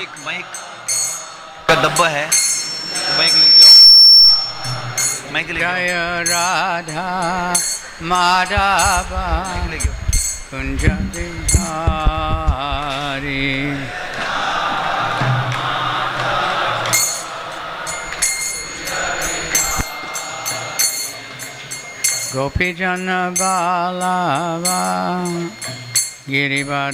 एक माइक का डब्बा है, माइक लेके आओ, माइक लेके आओ। जय राधा माधवा माइक लेके आओ। कुंज बिहारी गोपी जन बालावा गिरिवरधारी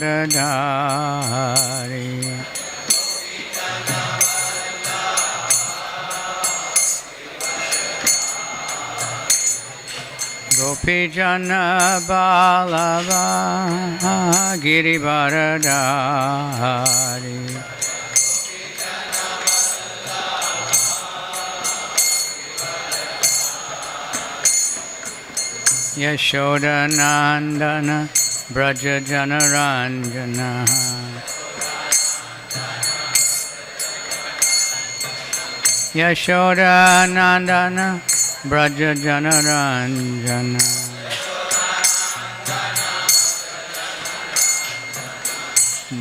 गोपी जन बालावा गिरिवरधारी यशोदनंदन ब्रज जनरंजन यशोदनंदन ब्रज जनरंजन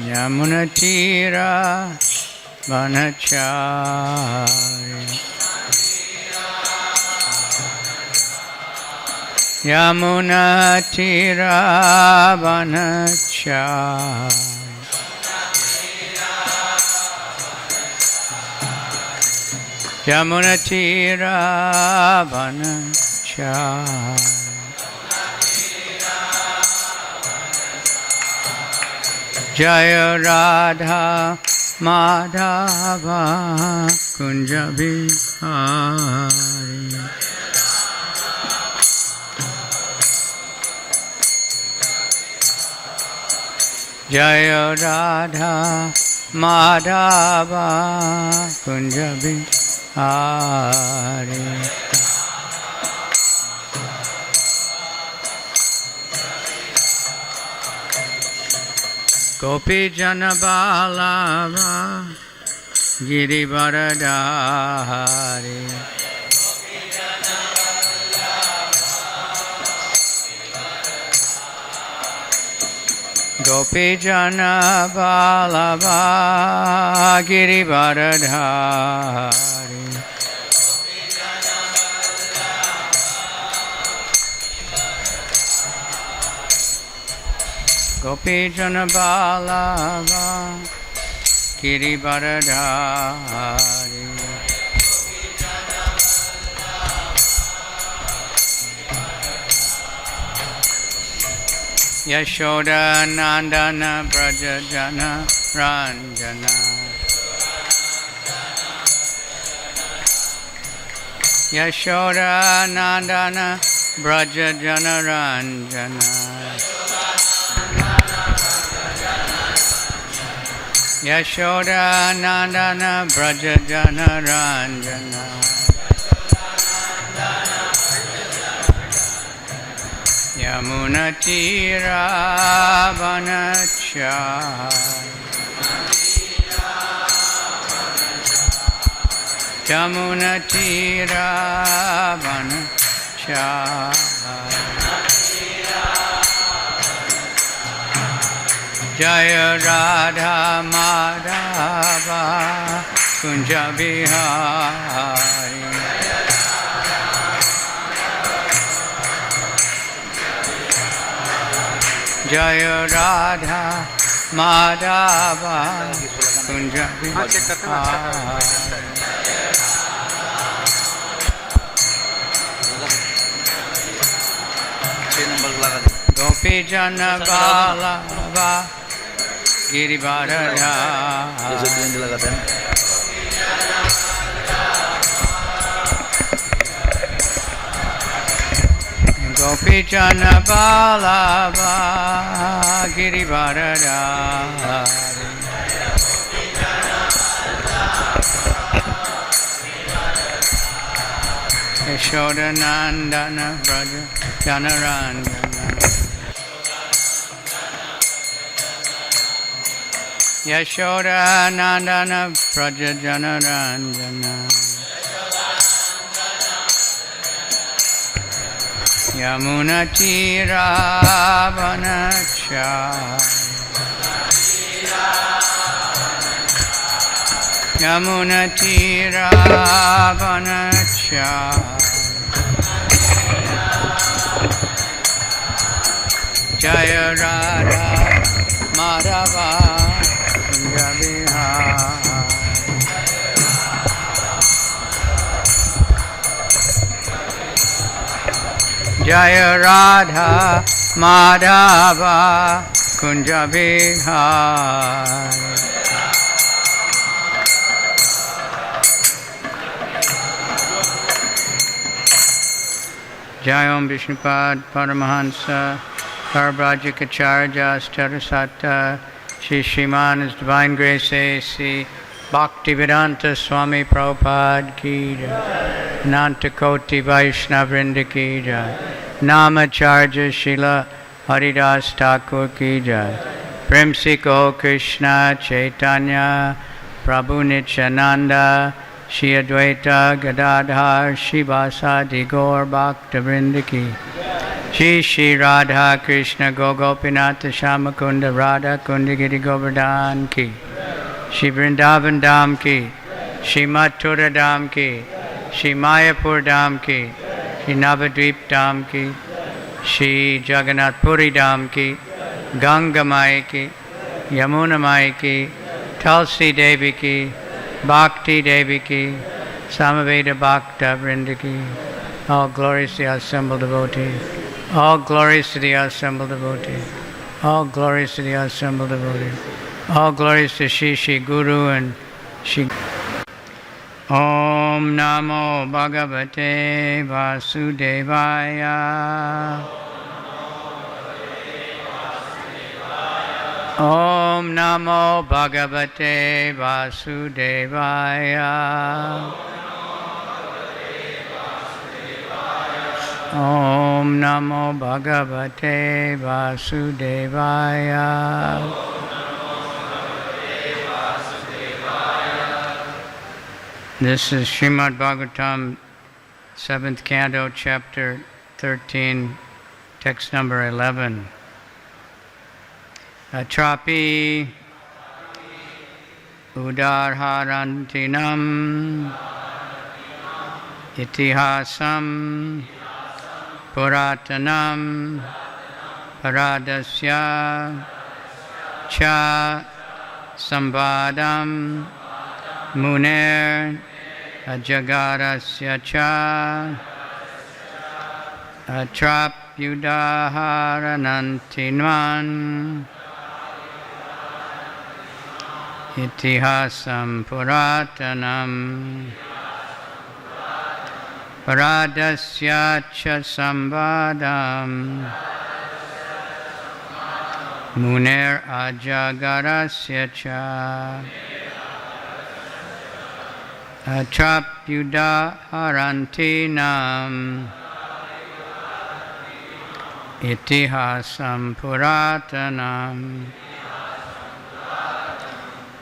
यमुना तीरा वनचारी यमुना तीरा वनचारी यमुना तीरा वनचारी जय राधा माधवा कुंज बिहारी जय राधा माधवा कुंज बिहारी गोपी जन बालावा गिरिवरधारी गोपी जन बालावा गिरिवरधारी गोपी जन बालावा गिरिवरधारी यशोदनंदन ब्रज जनरंजन यशोदनंदन ब्रज जनरंजन यशोदनंदन ब्रज जनरंजन यमुना तीरा वनचारी यमुना तीरा वनचारी जय राधा माधवा कुंज बिहारी जय राधा माधवा कुंज बिहारी गोपी जन बालावा गिरिवरधारी गोपी जन बालावा गिरिवरधारी यशोदनंदन ब्रज जनरंजन यशोदनंदन ब्रज जनरंजन यमुना तीरा वनचारी Yamunatiravanachari Jaya Radha Madhava Rasabihariji Jaya Radha Madhava Kunja Vihari Jayam Vishnupad Paramahansa Parbrajikacharya Starasata Shri Shriman His Divine Grace A.C. Bhaktivedanta Swami Prabhupada Ki Jai Nanta Koti Vaishnavrinda Ki Jai Namacharya Srila Haridas Thakur Ki Jai Prem Se Kaho Krishna Chaitanya Prabhu Nityananda Shri Advaita Gadadhar Shivasadi Gaur Bhaktavrinda Ki Shri Shri Radha Krishna Gopinath Shamakunda Radha Kundagiri Govardhan Ki Shri Vrindavan Dham Ki Shri Mathura Dham Ki Shri Mayapur Dham Ki Shri Navadvip Dham Ki Shri Jagannath Puri Dham Ki Ganga Mai Ki Yamuna Mai Ki Tulsi Devi Ki Bhakti Devi Ki Samaveda Bhakta Vrinda Ki All glories to the assembled devotees. All glories to the assembled devotees. All glories to the assembled devotees. All glories to Shri Shri Guru and Shri Om Namo Bhagavate Vasudevaya Om Namo Bhagavate Vasudevaya Om Namo Bhagavate Vasudevaya This is Srimad Bhagavatam, 7th Canto, Chapter 13, text number 11. Atrapi Udarharantinam Itihasam Puratanam Paradasya Cha Sambadam Muner Ajagarasya Cha Atrapyudaharanantinman Itihasam Puratanam Paradasya Cha Sambadam Muner Ajagarasya Cha Atrapyudaharantinam Itihasam Puratanam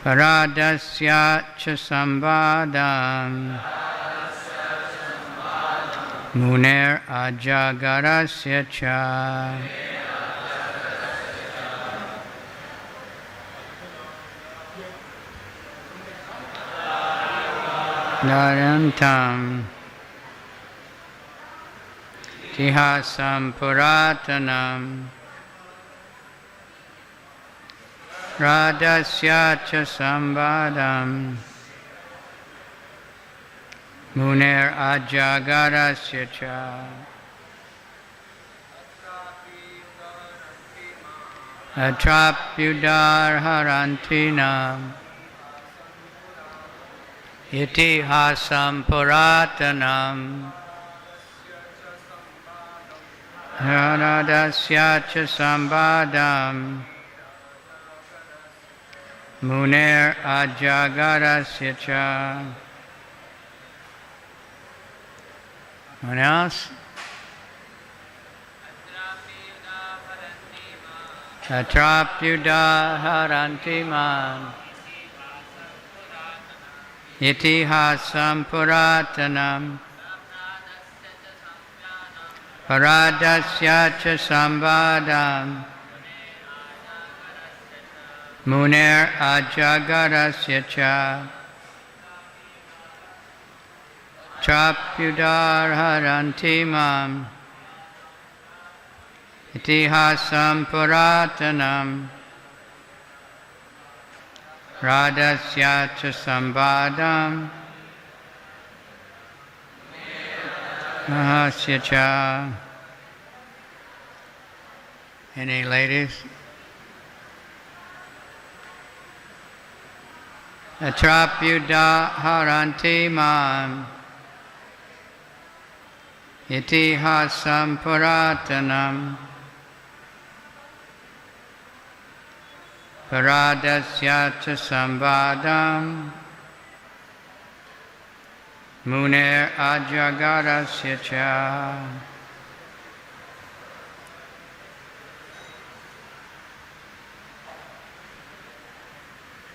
Paradasya Cha Sambadam Muner Ajagarasya Cha Narantam Tihasam Puratanam Radhasya Cha Sambadam Muner Ajagarasya Cha Atrapyudarharantinam Itihasam Puratanam Radhasya Cha Sambadam Muner Ajagarasya Cha. What else? Atrapyudaharantiman Itihasam Puratanam Paradasya Cha Sambadam Muner Ajagarasya Cha Atrapyudarharanti mam itihasam puratanam Radhasya cha sambadam mahasya cha. Any ladies? Atrapyudarharanti mam itihasam puratanam Paradasya cha sambadam Muner ajagarasya cha.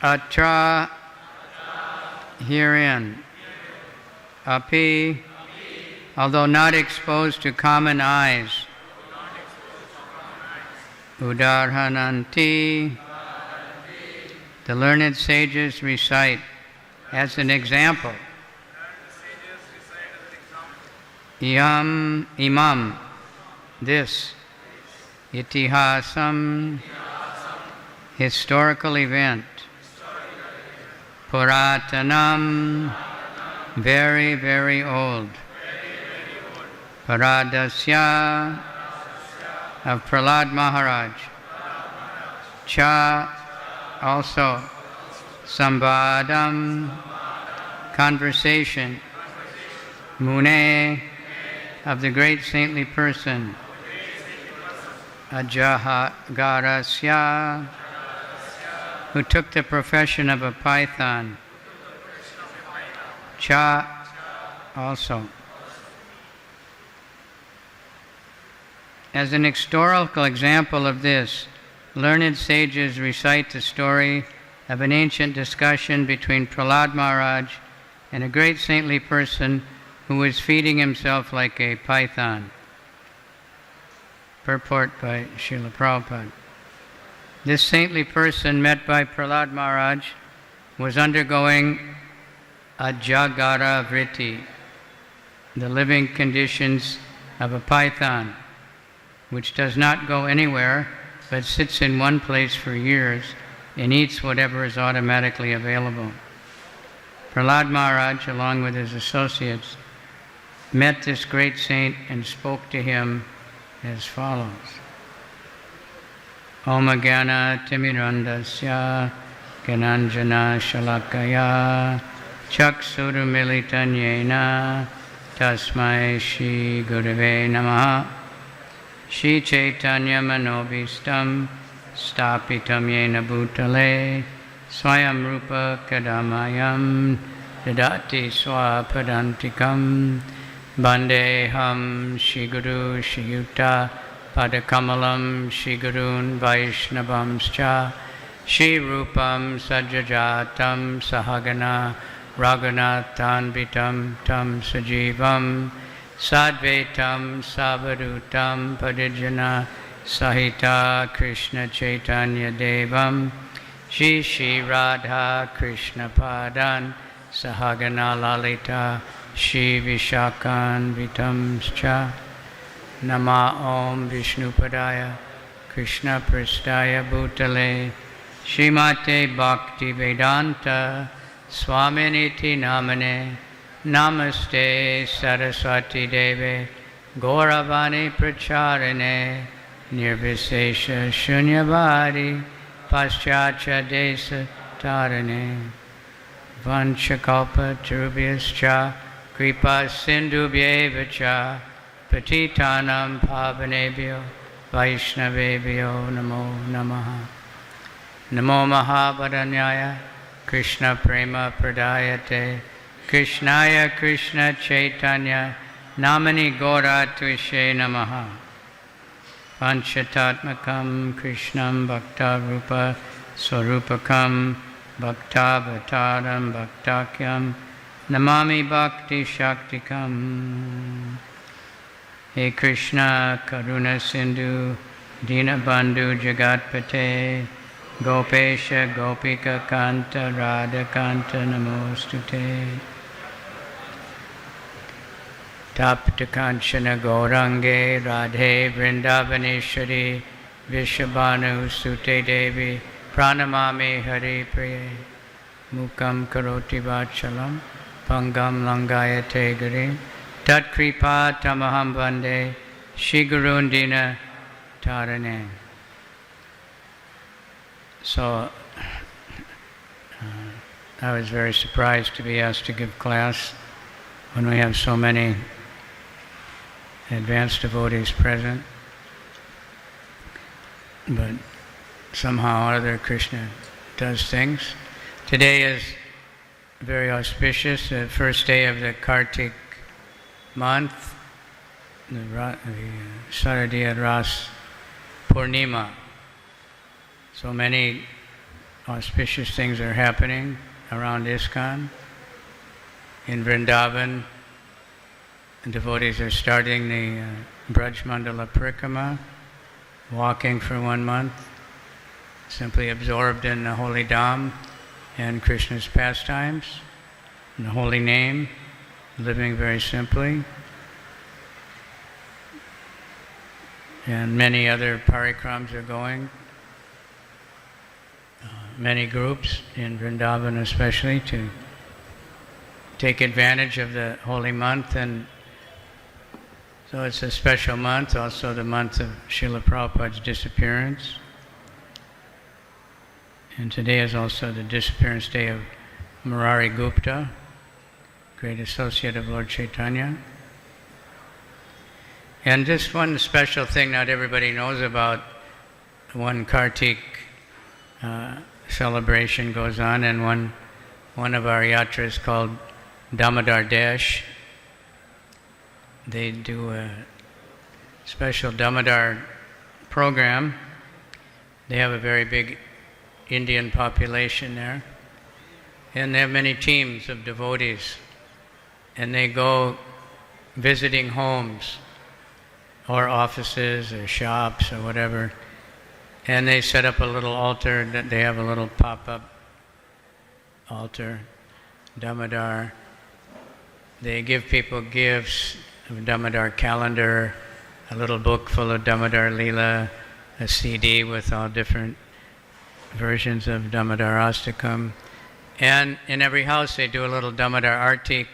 Atra, herein. Api, although not exposed to common eyes. Udarhananti, the learned sages recite as an example. Imam, this. Itihasam, historical event. Puratanam, very, very old. Paradasya, of Prahlad Maharaj. Cha, also. Sambadam, conversation. Mune, of the great saintly person. Ajagarasya, who took the profession of a python. Cha, also. As an historical example of this, learned sages recite the story of an ancient discussion between Prahlad Maharaj and a great saintly person who was feeding himself like a python. Purport by Srila Prabhupada. This saintly person met by Prahlad Maharaj was undergoing ajagara vritti, the living conditions of a python, which does not go anywhere but sits in one place for years and eats whatever is automatically available. Prahlad Maharaj, along with his associates, met this great saint and spoke to him as follows. Om Jnana Timirandasya Gyananjana Shalakaya Chaksurumilitan Yena Tasmai Shri Gurave Namaha Shri Chaitanya Manobhistam Stapitam Yena Bhutale Swayam Rupa Kadamayam Dadati Swapadantikam Bandeham Shri Guru Shri Yuta Padakamalam Shri Gurun Vaishnavamscha Shri Rupam Sajjajatam Sahagana Raghunathanvitam Tam Sajivam Sadvaitam Savadutam Padijana Sahita Krishna Chaitanya Devam Shri Shri Radha Krishna Padan Sahagana Lalita Shri Vishakan Vitamscha Nama Om Vishnupadaya Krishna Prastaya Bhutale Srimate Bhakti Vedanta Swaminiti Namane Namaste Saraswati Deve Gauravani Pracharane Nirvisesha Shunyavadi Paschatya Desa Tarane Vanchakalpa Tarubhyascha Kripa Sindhubhyeva cha Patitanam Pavanebhyo Vaishnavebhyo Namo Namaha Namo Mahabharanyaya Krishna Prema Pradayate Krishnaya Krishna Chaitanya Namani Gora Tvishe Namaha Panchatatmakam Krishnam Bhakta Rupa Swarupakam Bhakta Vataram Bhaktakyam Namami Bhakti Shaktikam. He Krishna Karuna Sindhu Dinabandhu Jagatpate Gopesha Gopika Kanta Radha Kanta Namostute. Tapta Kanchana Gaurange Radhe Vrindavaneshwari Vishabhanu Sute Devi Pranamami Hari Priye Mukam Karoti Vachalam Pangam Langayate Giri Tat Kripa Tamaham Vande Shri Gurundina Tarane. So I was very surprised to be asked to give class when we have so many advanced devotees present. But somehow or other Krishna does things. Today is very auspicious, the first day of the Kartik month, the Saradiya Ras Purnima. So many auspicious things are happening around ISKCON. In Vrindavan, devotees are starting the Braj Mandala Parikrama, walking for 1 month, simply absorbed in the holy Dham and Krishna's pastimes, in the holy name, living very simply. And many other parikrams are going, many groups in Vrindavan especially, to take advantage of the holy month. And so it's a special month, also the month of Srila Prabhupada's disappearance. And today is also the disappearance day of Murari Gupta, great associate of Lord Chaitanya. And just one special thing not everybody knows about, one Kartik celebration goes on, and one of our yatras called Damodar Dash. They do a special Damodar program. They have a very big Indian population there, and they have many teams of devotees, and they go visiting homes or offices or shops or whatever, and they set up a little altar. That they have a little pop-up altar, Damodar. They give people gifts, a Damodar calendar, a little book full of Damodar Leela, a CD with all different versions of Damodar Astakam. And in every house they do a little Damodar Artik,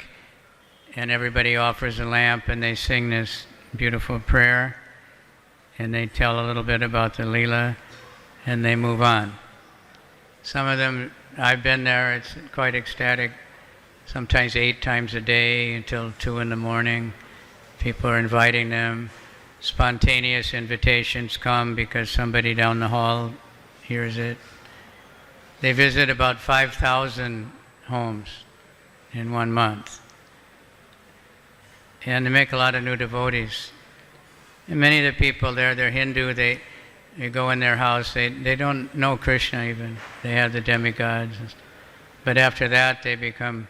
and everybody offers a lamp, and they sing this beautiful prayer, and they tell a little bit about the Leela, and they move on. Some of them, I've been there, it's quite ecstatic, sometimes 8 times a day until 2 in the morning. People are inviting them. Spontaneous invitations come because somebody down the hall hears it. They visit about 5,000 homes in 1 month. And they make a lot of new devotees. And many of the people there, they're Hindu, they go in their house, they don't know Krishna even. They have the demigods. But after that, they become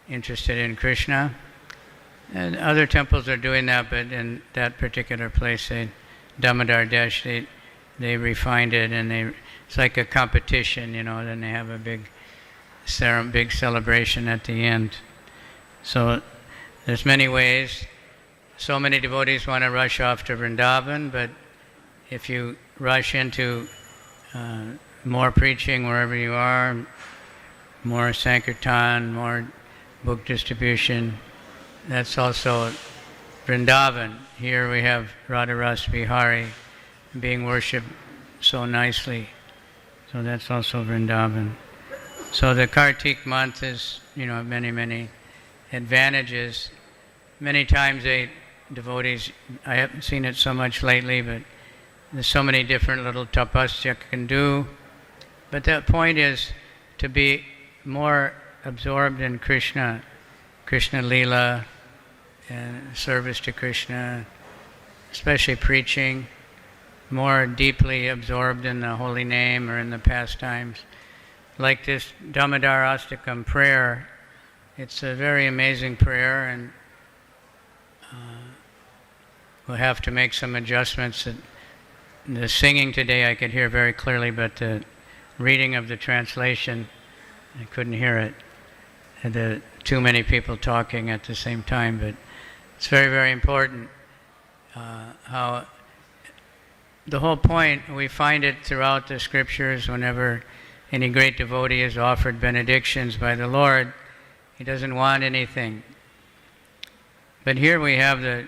interested in Krishna. And other temples are doing that, but in that particular place, Damodar Dash, they refined it, and it's like a competition, then they have a big celebration at the end. So there's many ways. So many devotees want to rush off to Vrindavan, but if you rush into more preaching wherever you are, more Sankirtan, more book distribution, that's also Vrindavan. Here we have Radha Rasabihariji being worshipped so nicely. So that's also Vrindavan. So the Kartik month is, many, many advantages. Many times devotees, I haven't seen it so much lately, but there's so many different little tapasya you can do. But the point is to be more absorbed in Krishna Leela, and service to Krishna, especially preaching, more deeply absorbed in the holy name or in the pastimes. Like this Damodar Astakam prayer, it's a very amazing prayer, and we'll have to make some adjustments. The singing today I could hear very clearly, but the reading of the translation, I couldn't hear it. Too many people talking at the same time, but It's very, very important how the whole point, we find it throughout the scriptures whenever any great devotee is offered benedictions by the Lord, he doesn't want anything. But here we have the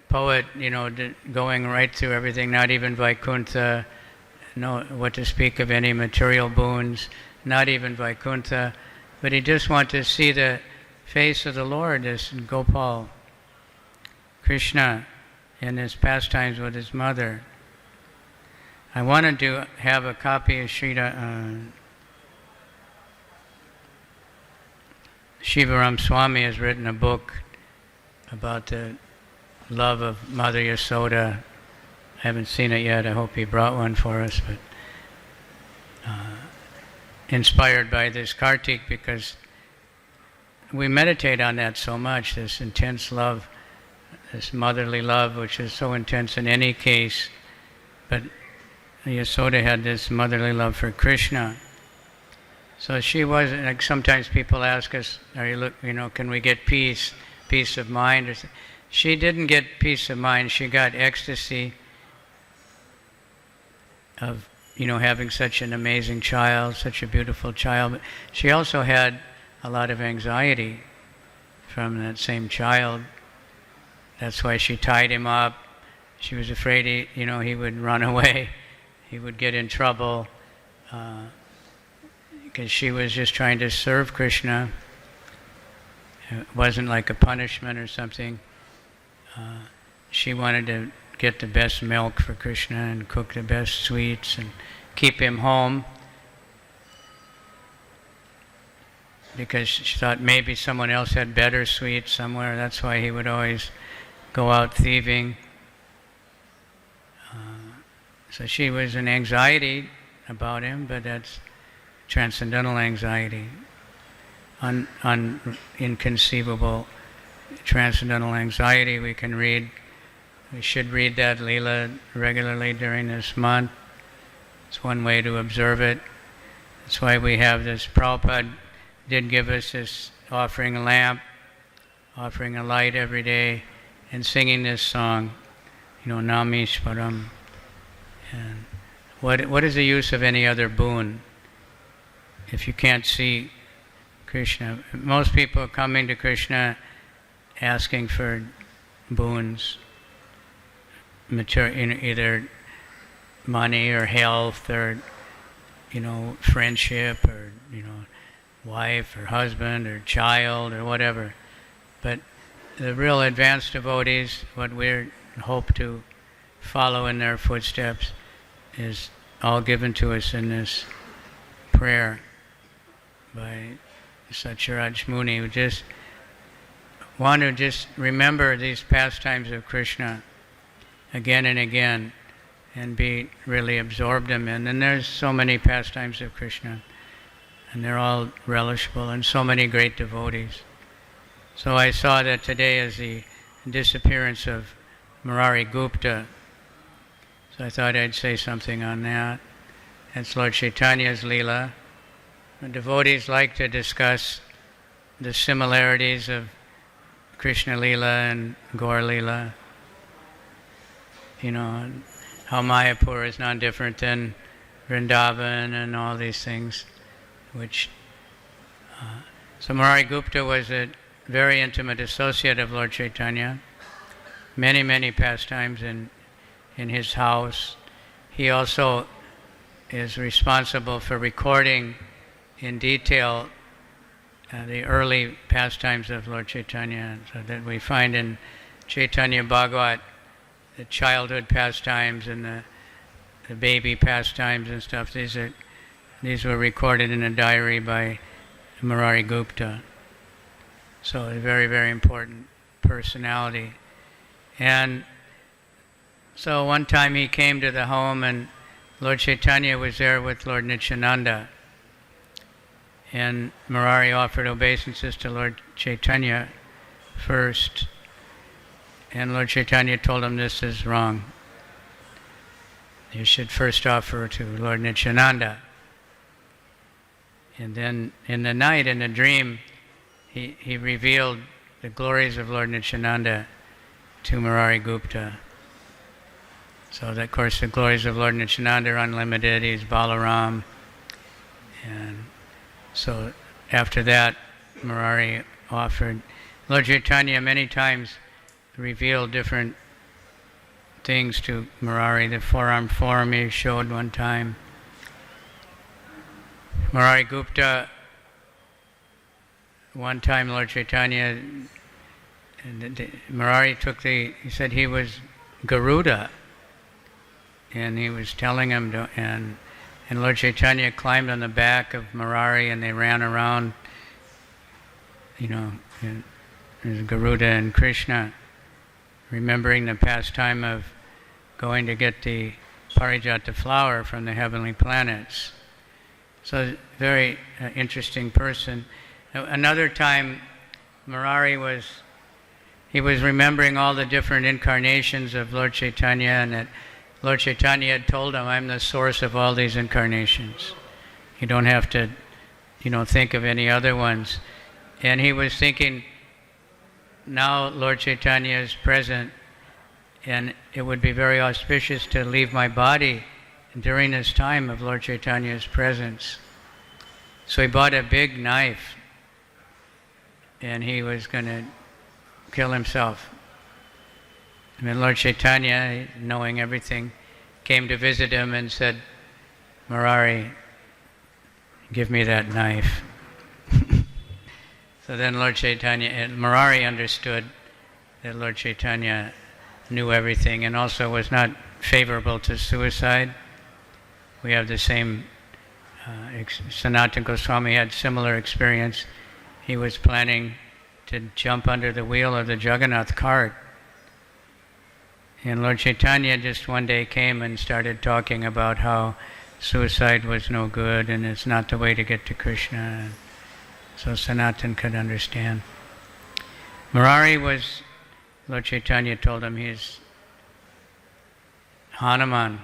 poet, going right through everything, not even Vaikuntha, no, what to speak of any material boons, not even Vaikuntha, but he just wants to see the face of the Lord, this Gopal, Krishna, in his pastimes with his mother. I wanted to have a copy of Shivaram Swami has written a book about the love of Mother Yasoda. I haven't seen it yet. I hope he brought one for us. But inspired by this Kartik, because we meditate on that so much, this intense love, this motherly love, which is so intense in any case. But Yasoda had this motherly love for Krishna. So she was, like sometimes people ask us, can we get peace of mind? She didn't get peace of mind, she got ecstasy of, having such an amazing child, such a beautiful child. But she also had a lot of anxiety from that same child. That's why she tied him up. She was afraid he would run away. He would get in trouble because she was just trying to serve Krishna. It wasn't like a punishment or something. She wanted to get the best milk for Krishna and cook the best sweets and keep him home, because she thought maybe someone else had better sweets somewhere. That's why he would always go out thieving. So she was in anxiety about him, but that's transcendental anxiety, inconceivable transcendental anxiety. We should read that Leela regularly during this month. It's one way to observe it. That's why we have this. Prabhupada did give us this offering a lamp, offering a light every day, and singing this song, Namishwaram. And what is the use of any other boon if you can't see Krishna? Most people are coming to Krishna asking for boons, either money or health or friendship or wife or husband or child or whatever. But the real advanced devotees, what we hope to follow in their footsteps, is all given to us in this prayer by Satyaraj Muni, who just want to just remember these pastimes of Krishna again and again and be really absorbed in them. And there's so many pastimes of Krishna, and they're all relishable, and so many great devotees. So I saw that today is the disappearance of Murari Gupta, so I thought I'd say something on that. It's Lord Chaitanya's Leela. The devotees like to discuss the similarities of Krishna Leela and Gaur Leela. How Mayapur is not different than Vrindavan and all these things. So Murari Gupta was a very intimate associate of Lord Chaitanya. Many, many pastimes in his house. He also is responsible for recording in detail the early pastimes of Lord Chaitanya, so that we find in Chaitanya Bhagavat the childhood pastimes and the baby pastimes and stuff. These were recorded in a diary by Murari Gupta. So a very, very important personality. And so one time he came to the home, and Lord Chaitanya was there with Lord Nityananda. And Murari offered obeisances to Lord Chaitanya first. And Lord Chaitanya told him, this is wrong. You should first offer to Lord Nityananda. And then in the night, in a dream, he revealed the glories of Lord Nityananda to Murari Gupta. So that, of course, the glories of Lord Nityananda are unlimited. He's Balaram. And so after that, Murari offered. Lord Chaitanya many times revealed different things to Murari. The four-armed form he showed one time. Murari Gupta, one time Lord Chaitanya, Murari he said he was Garuda, and he was telling him to, and Lord Chaitanya climbed on the back of Murari and they ran around, as Garuda and Krishna, remembering the pastime of going to get the Parijata flower from the heavenly planets. So, very interesting person. Another time, Murari was remembering all the different incarnations of Lord Chaitanya, and that Lord Chaitanya had told him, I'm the source of all these incarnations. You don't have to, think of any other ones. And he was thinking, now Lord Chaitanya is present, and it would be very auspicious to leave my body during this time of Lord Chaitanya's presence. So he bought a big knife, and he was going to kill himself. And then Lord Chaitanya, knowing everything, came to visit him and said, Murari, give me that knife. So then Lord Chaitanya, and Murari understood that Lord Chaitanya knew everything and also was not favorable to suicide. We have the same, Sanatana Goswami had similar experience. He was planning to jump under the wheel of the Jagannath cart. And Lord Chaitanya just one day came and started talking about how suicide was no good and it's not the way to get to Krishna. So Sanatan could understand. Murari was, Lord Chaitanya told him, he's Hanuman.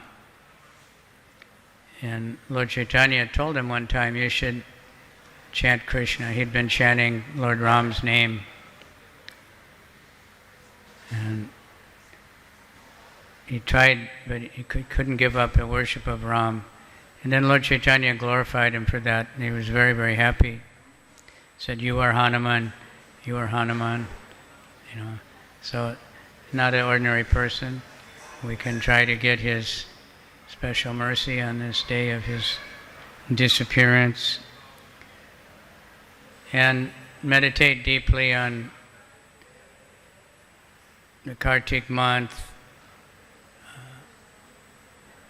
And Lord Chaitanya told him one time, you should chant Krishna. He'd been chanting Lord Ram's name. And he tried, but he couldn't give up the worship of Ram. And then Lord Chaitanya glorified him for that, and he was very, very happy. Said, you are Hanuman, you are Hanuman. So not an ordinary person. We can try to get his special mercy on this day of his disappearance. And meditate deeply on the Kartik month.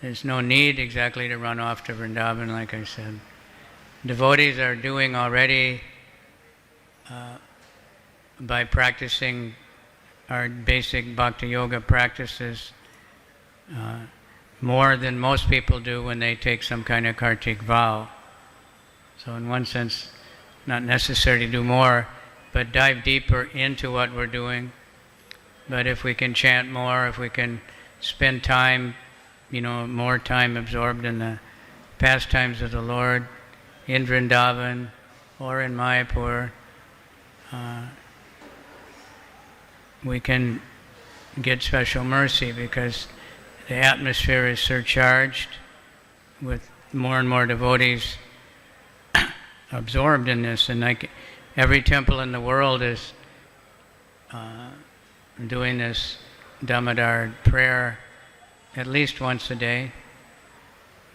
There's no need exactly to run off to Vrindavan, like I said. Devotees are doing already by practicing our basic bhakti yoga practices more than most people do when they take some kind of Kartik vow. So in one sense, not necessary to do more, but dive deeper into what we're doing. But if we can chant more, if we can spend time, more time absorbed in the pastimes of the Lord, in Vrindavan or in Mayapur, we can get special mercy because the atmosphere is surcharged with more and more devotees absorbed in this. And like every temple in the world is doing this Damodar prayer at least once a day.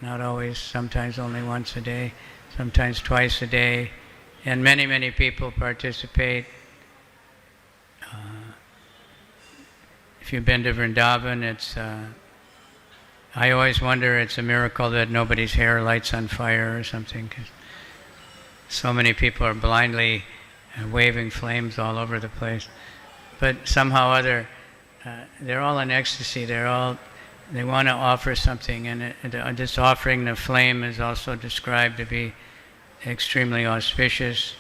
Not always, sometimes only once a day, sometimes twice a day. And many, many people participate. If you've been to Vrindavan, I always wonder, it's a miracle that nobody's hair lights on fire or something, because so many people are blindly waving flames all over the place. But somehow or other, they're all in ecstasy. They want to offer something, and this offering the flame is also described to be extremely auspicious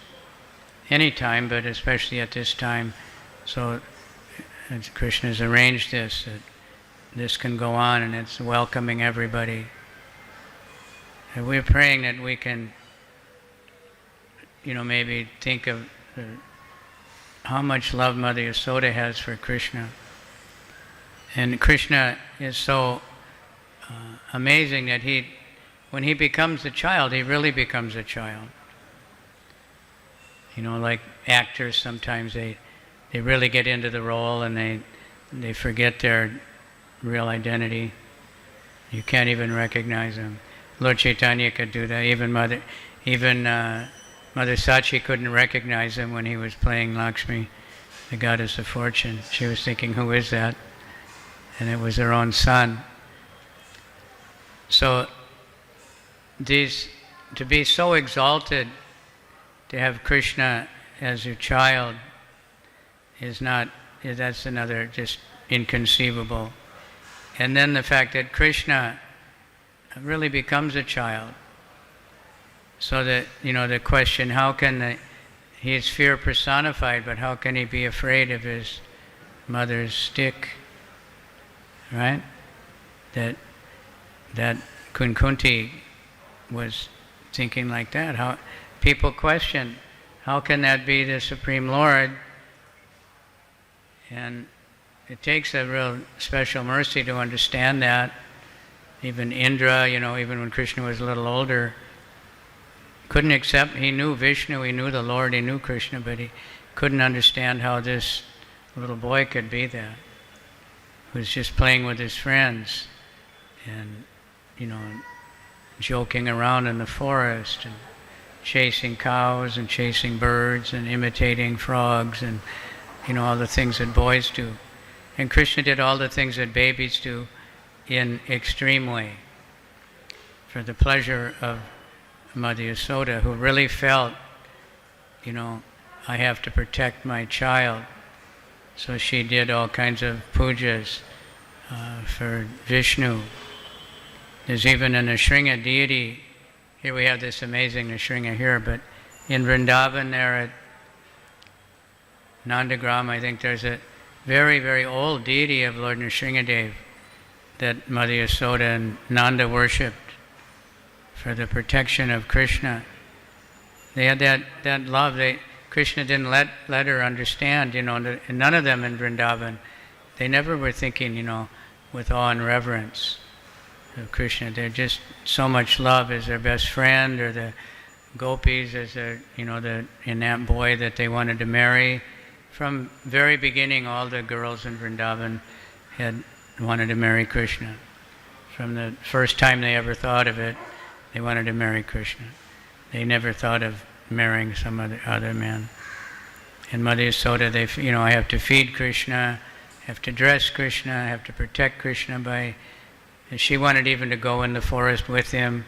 any time, but especially at this time. So as Krishna has arranged this, that this can go on, and it's welcoming everybody. And we're praying that we can, maybe think of how much love Mother Yasoda has for Krishna. And Krishna is so amazing that when he becomes a child, he really becomes a child. You know, like actors, sometimes they really get into the role and they forget their real identity. You can't even recognize them. Lord Chaitanya could do that. Even Mother Sachi couldn't recognize him when he was playing Lakshmi, the goddess of fortune. She was thinking, who is that? And it was her own son. So to be so exalted, to have Krishna as your child that's another just inconceivable. And then the fact that Krishna really becomes a child. So that, you know, the question, he is fear personified, but how can he be afraid of his mother's stick? Right? That Kunti was thinking like that. How people question, how can that be the Supreme Lord? And it takes a real special mercy to understand that. Even Indra, you know, even when Krishna was a little older, couldn't accept, he knew Vishnu, he knew the Lord, he knew Krishna, but he couldn't understand how this little boy could be that. He was just playing with his friends and, you know, joking around in the forest and chasing cows and chasing birds and imitating frogs and, you know, all the things that boys do. And Krishna did all the things that babies do in extreme way for the pleasure of Mother Yasoda, who really felt, you know, I have to protect my child. So she did all kinds of pujas for Vishnu. There's even a Nrsimha deity. Here we have this amazing Nrsimha here, but in Vrindavan there at Nandagram, I think there's a very, very old deity of Lord Nrsimhadev that Mother Yasoda and Nanda worshipped for the protection of Krishna. They had that love. Krishna didn't let her understand, you know, and none of them in Vrindavan, they never were thinking, you know, with awe and reverence of Krishna. They're just so much love as their best friend, or the gopis as their, you know, in that boy that they wanted to marry. From very beginning, all the girls in Vrindavan had wanted to marry Krishna. From the first time they ever thought of it, they wanted to marry Krishna. They never thought of marrying some other man. And Mother Yasoda, I have to feed Krishna, I have to dress Krishna, I have to protect Krishna and she wanted even to go in the forest with him,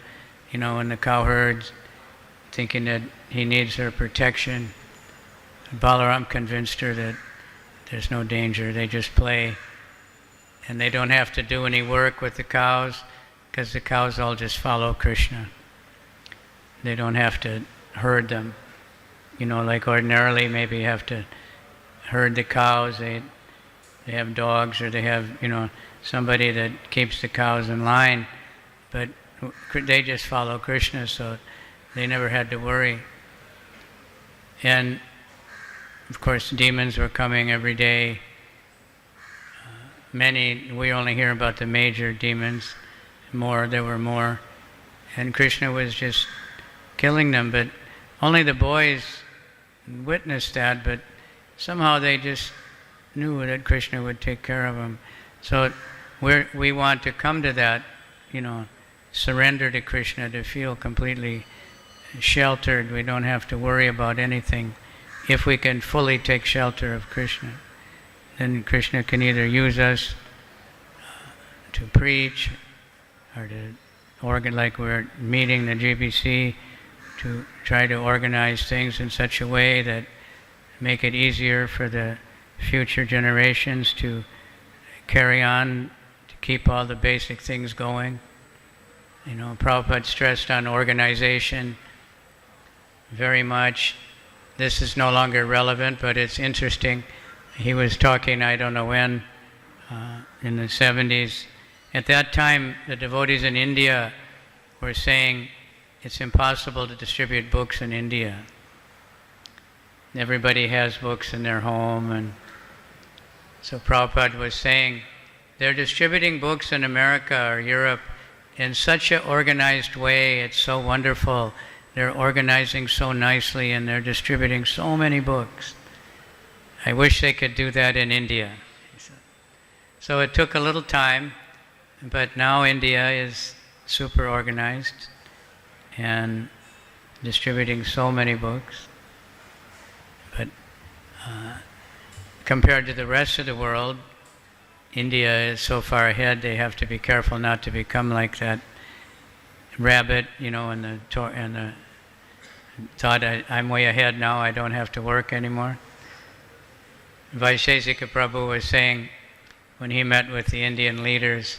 you know, in the cowherds, thinking that he needs her protection. Balaram convinced her that there's no danger, they just play. And they don't have to do any work with the cows, because the cows all just follow Krishna. They don't have to herd them. You know, like ordinarily maybe you have to herd the cows, they have dogs, or they have, you know, somebody that keeps the cows in line, but they just follow Krishna, so they never had to worry. And of course demons were coming every day. Many, we only hear about the major demons, there were more, and Krishna was just killing them, but only the boys witnessed that, but somehow they just knew that Krishna would take care of them. So we want to come to that, you know, surrender to Krishna, to feel completely sheltered. We don't have to worry about anything. If we can fully take shelter of Krishna, then Krishna can either use us to preach, or to like we're meeting the GBC, to try to organize things in such a way that make it easier for the future generations to carry on, to keep all the basic things going. You know, Prabhupada stressed on organization very much. This is no longer relevant, but it's interesting. He was talking, I don't know when, in the 70s. At that time, the devotees in India were saying it's impossible to distribute books in India. everybody has books in their home. And so Prabhupada was saying, they're distributing books in America or Europe in such an organized way. It's so wonderful. They're organizing so nicely and they're distributing so many books. I wish they could do that in India. So it took a little time, but now India is super organized and distributing so many books. But compared to the rest of the world, India is so far ahead, they have to be careful not to become like that rabbit, and the thought, I'm way ahead now, I don't have to work anymore. Vaisheshika Prabhu was saying, when he met with the Indian leaders,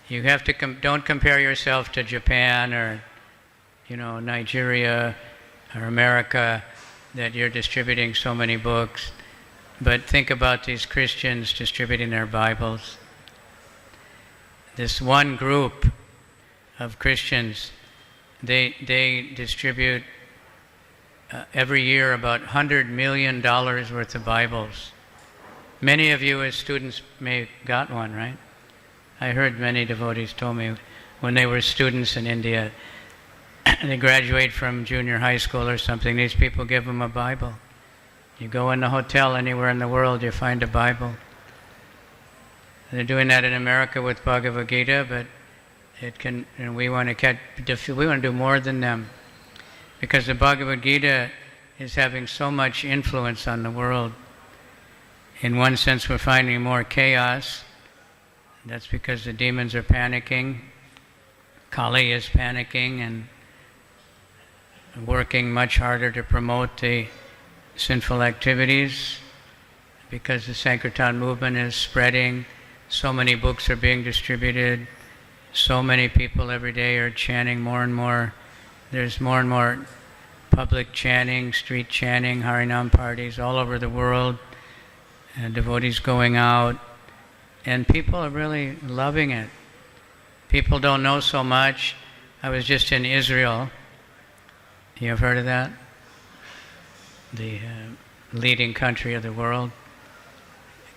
you have to don't compare yourself to Japan or, Nigeria or America, that you're distributing so many books. But think about these Christians distributing their Bibles. This one group of Christians, they distribute every year about $100 million worth of Bibles. Many of you as students may have got one, right? I heard many devotees told me when they were students in India, they graduate from junior high school or something, these people give them a Bible. You go in a hotel anywhere in the world, you find a Bible. They're doing that in America with Bhagavad Gita, but we want to do more than them, because the Bhagavad Gita is having so much influence on the world. In one sense, we're finding more chaos. That's because the demons are panicking. Kali is panicking and working much harder to promote the sinful activities, because the Sankirtan movement is spreading. So many books are being distributed. So many people every day are chanting more and more. There's more and more public chanting, street chanting, Harinam parties all over the world, and devotees going out, and people are really loving it. People don't know so much. I was just in Israel. You have heard of that? The leading country of the world,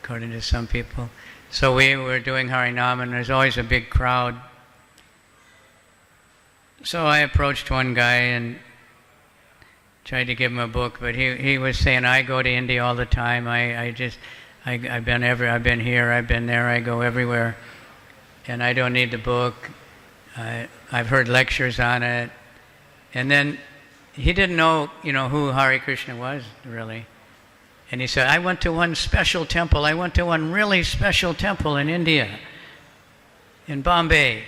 according to some people. So we were doing Harinam, and there's always a big crowd. So I approached one guy and tried to give him a book, but he was saying, I go to India all the time. I've been here, I've been there, I go everywhere, and I don't need the book. I've heard lectures on it. And then he didn't know, who Hare Krishna was, really. And he said, I went to one special temple. I went to one really special temple in India, in Bombay.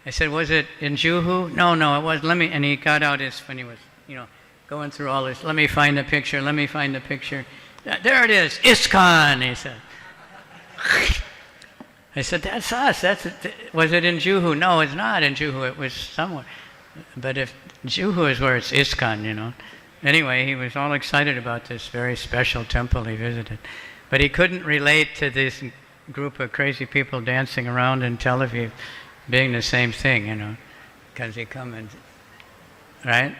I said, was it in Juhu? No, it was. And he got out when he was, going through all this. Let me find the picture. There it is, ISKCON, he said. I said, that's us. Was it in Juhu? No, it's not in Juhu. It was somewhere. But if Juhu is where it's ISKCON, Anyway, he was all excited about this very special temple he visited. But he couldn't relate to this group of crazy people dancing around in Tel Aviv being the same thing, because he come and, right?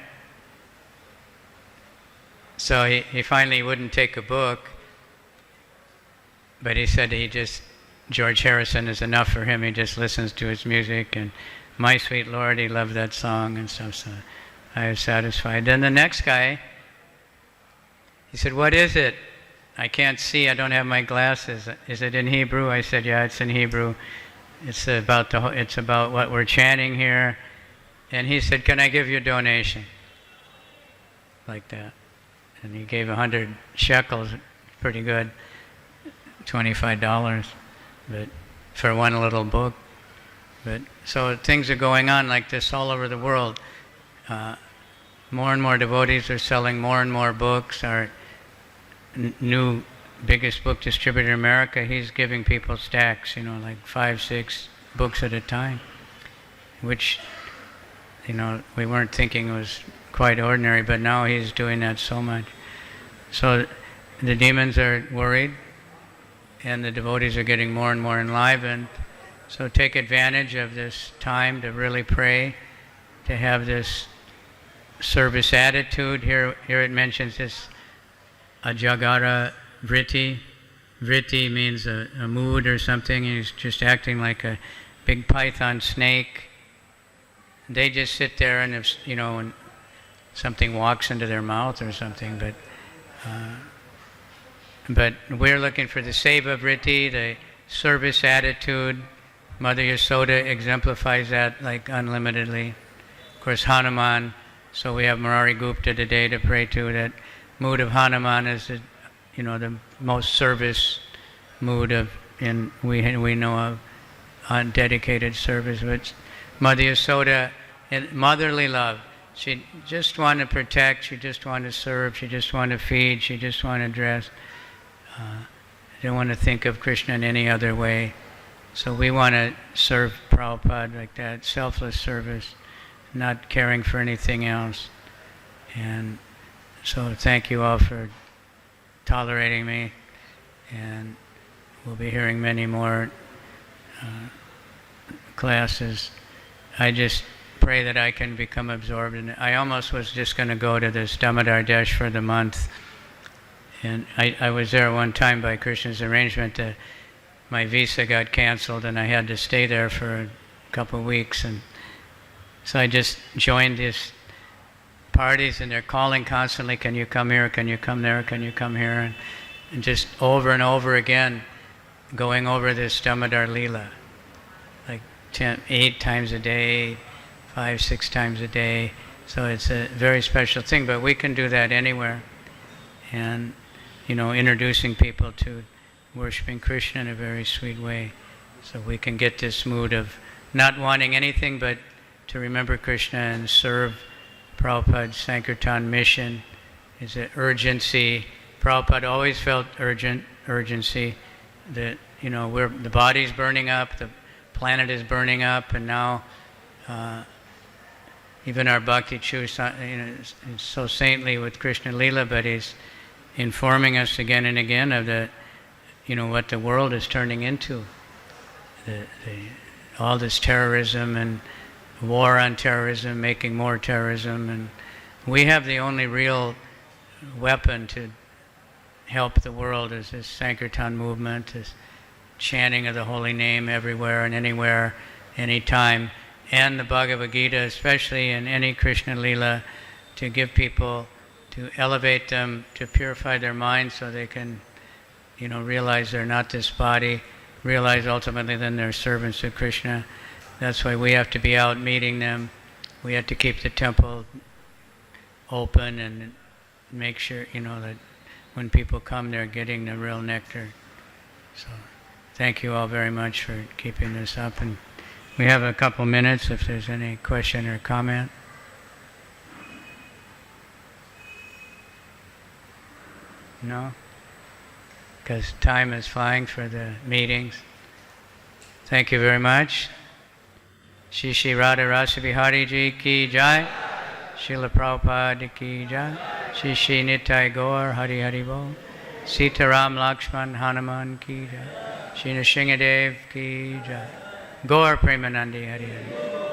So he finally wouldn't take a book, but he said George Harrison is enough for him. He just listens to his music, and My Sweet Lord, he loved that song and stuff, so I was satisfied. Then the next guy, he said, what is it? I can't see, I don't have my glasses. Is it in Hebrew? I said, yeah, it's in Hebrew. It's about what we're chanting here. And he said, can I give you a donation? Like that. And he gave 100 shekels, pretty good, $25, but for one little book. But so things are going on like this all over the world. More and more devotees are selling more and more books. Our new biggest book distributor in America, he's giving people stacks, like 5, 6 books at a time, which, we weren't thinking was quite ordinary, but now he's doing that so much. So the demons are worried, and the devotees are getting more and more enlivened. So take advantage of this time to really pray, to have this service attitude. Here it mentions this ajagara vritti. Vritti means a mood or something. He's just acting like a big python snake. They just sit there, and if when something walks into their mouth or something, but we're looking for the seva vritti, the service attitude. Mother Yasoda exemplifies that like unlimitedly. Of course, Hanuman. So we have Murari Gupta today to pray to. That mood of Hanuman is the most service mood of, and we know of on dedicated service. But Mother Yasoda, and motherly love. She just wanted to protect. She just wanted to serve. She just wanted to feed. She just wanted to dress. Didn't want to think of Krishna in any other way. So we want to serve Prabhupada like that, selfless service, not caring for anything else. And so thank you all for tolerating me, and we'll be hearing many more classes. I just pray that I can become absorbed in it. I almost was just going to go to this Damodar Desh for the month, and I was there one time by Krishna's arrangement. My visa got canceled and I had to stay there for a couple of weeks, and so I just joined these parties, and they're calling constantly, can you come here, can you come there, can you come here, and just over and over again going over this Damodar Leela, like 8 times a day, 5, 6 times a day. So it's a very special thing, but we can do that anywhere, and introducing people to worshiping Krishna in a very sweet way. So we can get this mood of not wanting anything but to remember Krishna and serve Prabhupada's Sankirtan mission. Is an urgency. Prabhupada always felt urgency that the body's burning up, the planet is burning up, and now even our Bhakti Chu is so saintly with Krishna Leela, but he's informing us again and again of what the world is turning into. All this terrorism and war on terrorism, making more terrorism, and we have the only real weapon to help the world is this Sankirtan movement, this chanting of the holy name everywhere and anywhere, anytime, and the Bhagavad Gita, especially in any Krishna Leela, to give people, to elevate them, to purify their minds so they can realize they're not this body, realize ultimately then they're servants of Krishna. That's why we have to be out meeting them. We have to keep the temple open and make sure, that when people come, they're getting the real nectar. So thank you all very much for keeping this up. And we have a couple minutes if there's any question or comment. No? Because time is flying for the meetings. Thank you very much. Shri Radha Rasabihariji ki jai. Srila Prabhupada ki jai. Shri Nitai Gaur Hari Hari Bol. Sitaram Lakshman Hanuman ki jai. Shri Nrsingadev ki jai. Gaur Premanandi Hari Hari.